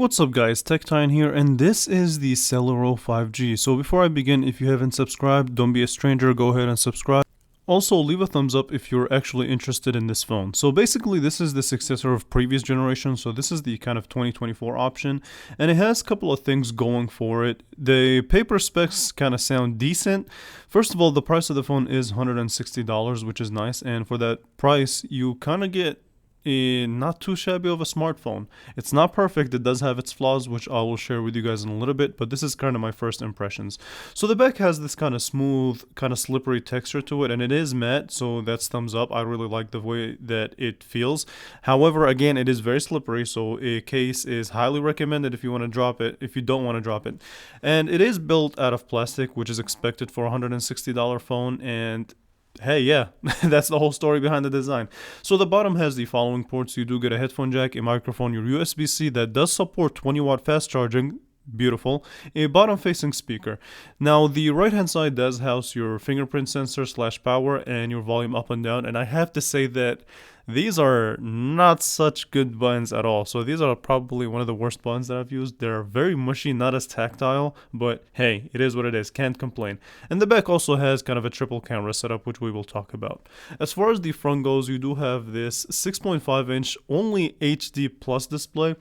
What's up guys, TechTine here, and this is the Celero 5G. So before I begin, if you haven't subscribed, don't be a stranger, go ahead and subscribe. Also, leave a thumbs up if you're actually interested in this phone. So basically, this is the successor of previous generation, so this is the kind of 2024 option, and it has a couple of things going for it. The paper specs kind of sound decent. First of all, the price of the phone is $160, which is nice, and for that price, you kind of get not too shabby of a smartphone. It's not perfect, it does have its flaws, which I will share with you guys in a little bit, but this is kind of my first impressions. So the back has this kind of smooth, kind of slippery texture to it, and it is matte, so that's thumbs up. I really like the way that it feels. However, again, it is very slippery, so a case is highly recommended if you want to drop it, if you don't want to drop it. And it is built out of plastic, which is expected for a $160 phone, and hey, yeah, that's the whole story behind the design. So the bottom has the following ports. You do get a headphone jack, a microphone, your USB-C that does support 20-watt fast charging. Beautiful. A bottom facing speaker. Now the right hand side does house your fingerprint sensor / power and your volume up and down, and I have to say that these are not such good buttons at all. So these are probably one of the worst buttons that I've used. They're very mushy, not as tactile, but hey, it is what it is, can't complain. And the back also has kind of a triple camera setup, which we will talk about. As far as the front goes, you do have this 6.5 inch only HD plus display.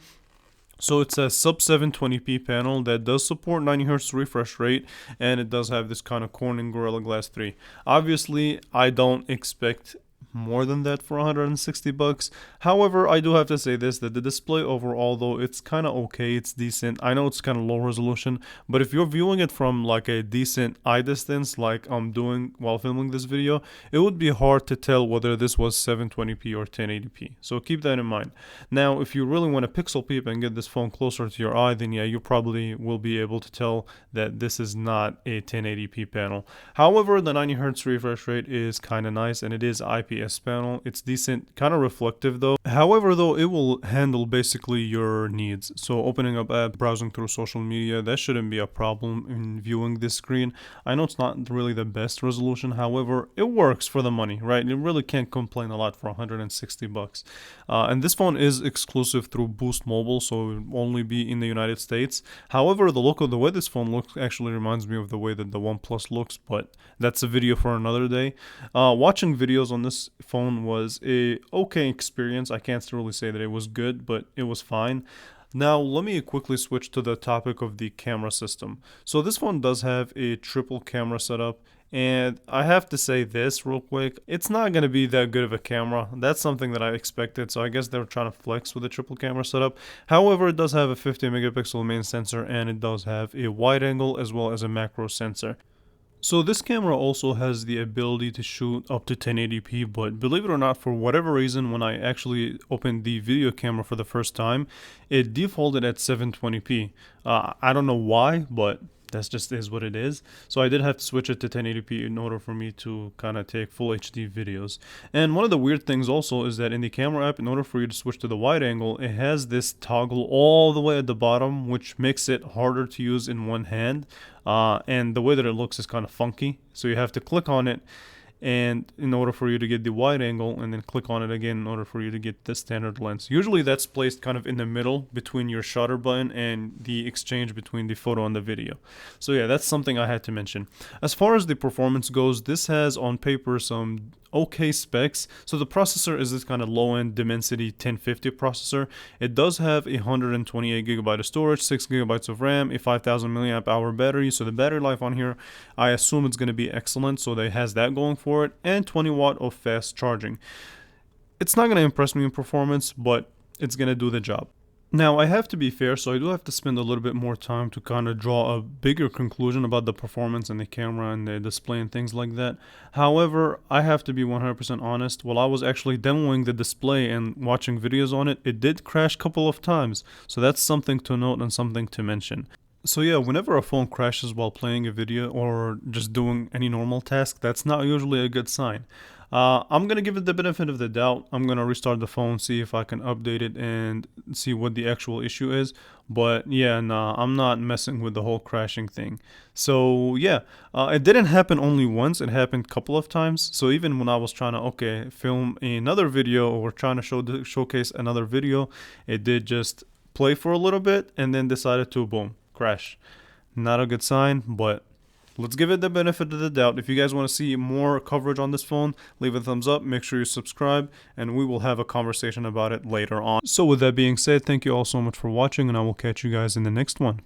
So it's a sub 720p panel that does support 90Hz refresh rate, and it does have this kind of Corning Gorilla Glass 3. Obviously, I don't expect more than that for $160. However, I do have to say this, that the display overall, though, it's kind of okay, it's decent. I know it's kind of low resolution, but if you're viewing it from like a decent eye distance like I'm doing while filming this video, it would be hard to tell whether this was 720p or 1080p. So keep that in mind. Now, if you really want to pixel peep and get this phone closer to your eye, then yeah, you probably will be able to tell that this is not a 1080p panel. However, the 90Hz refresh rate is kind of nice, and it is IPS panel. It's decent, kind of reflective though. However, though, it will handle basically your needs. So opening up app, browsing through social media, that shouldn't be a problem in viewing this screen. I know it's not really the best resolution, however, it works for the money, right? You really can't complain a lot for $160. And this phone is exclusive through Boost Mobile, so it will only be in the United States. However, the way this phone looks actually reminds me of the way that the OnePlus looks, but that's a video for another day. Watching videos on this phone was a okay experience. I can't really say that it was good, but it was fine. Now let me quickly switch to the topic of the camera system. So this phone does have a triple camera setup, and I have to say this real quick, it's not going to be that good of a camera. That's something that I expected, so I guess they're trying to flex with the triple camera setup. However, it does have a 50 megapixel main sensor, and it does have a wide angle as well as a macro sensor. So this camera also has the ability to shoot up to 1080p, but believe it or not, for whatever reason, when I actually opened the video camera for the first time, it defaulted at 720p. I don't know why, but that's just is what it is. So I did have to switch it to 1080p in order for me to kind of take full HD videos. And one of the weird things also is that in the camera app, in order for you to switch to the wide angle, it has this toggle all the way at the bottom, which makes it harder to use in one hand. And the way that it looks is kind of funky. So you have to click on it and in order for you to get the wide angle, and then click on it again in order for you to get the standard lens. Usually that's placed kind of in the middle between your shutter button and the exchange between the photo and the video. So yeah, that's something I had to mention. As far as the performance goes, this has on paper some okay specs. So the processor is this kind of low-end Dimensity 1050 processor. It does have 128 gigabyte of storage, 6 gigabytes of RAM, a 5000 milliamp hour battery. So the battery life on here, I assume it's going to be excellent. So it has that going for it, and 20 watt of fast charging. It's not going to impress me in performance, but it's going to do the job. Now, I have to be fair, so I do have to spend a little bit more time to kind of draw a bigger conclusion about the performance and the camera and the display and things like that. However, I have to be 100% honest. While I was actually demoing the display and watching videos on it, it did crash a couple of times. So that's something to note and something to mention. So yeah, whenever a phone crashes while playing a video or just doing any normal task, that's not usually a good sign. I'm going to give it the benefit of the doubt. I'm going to restart the phone, see if I can update it and see what the actual issue is. But yeah, nah, I'm not messing with the whole crashing thing. So yeah, it didn't happen only once, it happened a couple of times. So even when I was trying to, film another video or trying to showcase another video, it did just play for a little bit, and then decided to, boom, crash. Not a good sign, but let's give it the benefit of the doubt. If you guys want to see more coverage on this phone, leave a thumbs up, make sure you subscribe, and we will have a conversation about it later on. So with that being said, thank you all so much for watching, and I will catch you guys in the next one.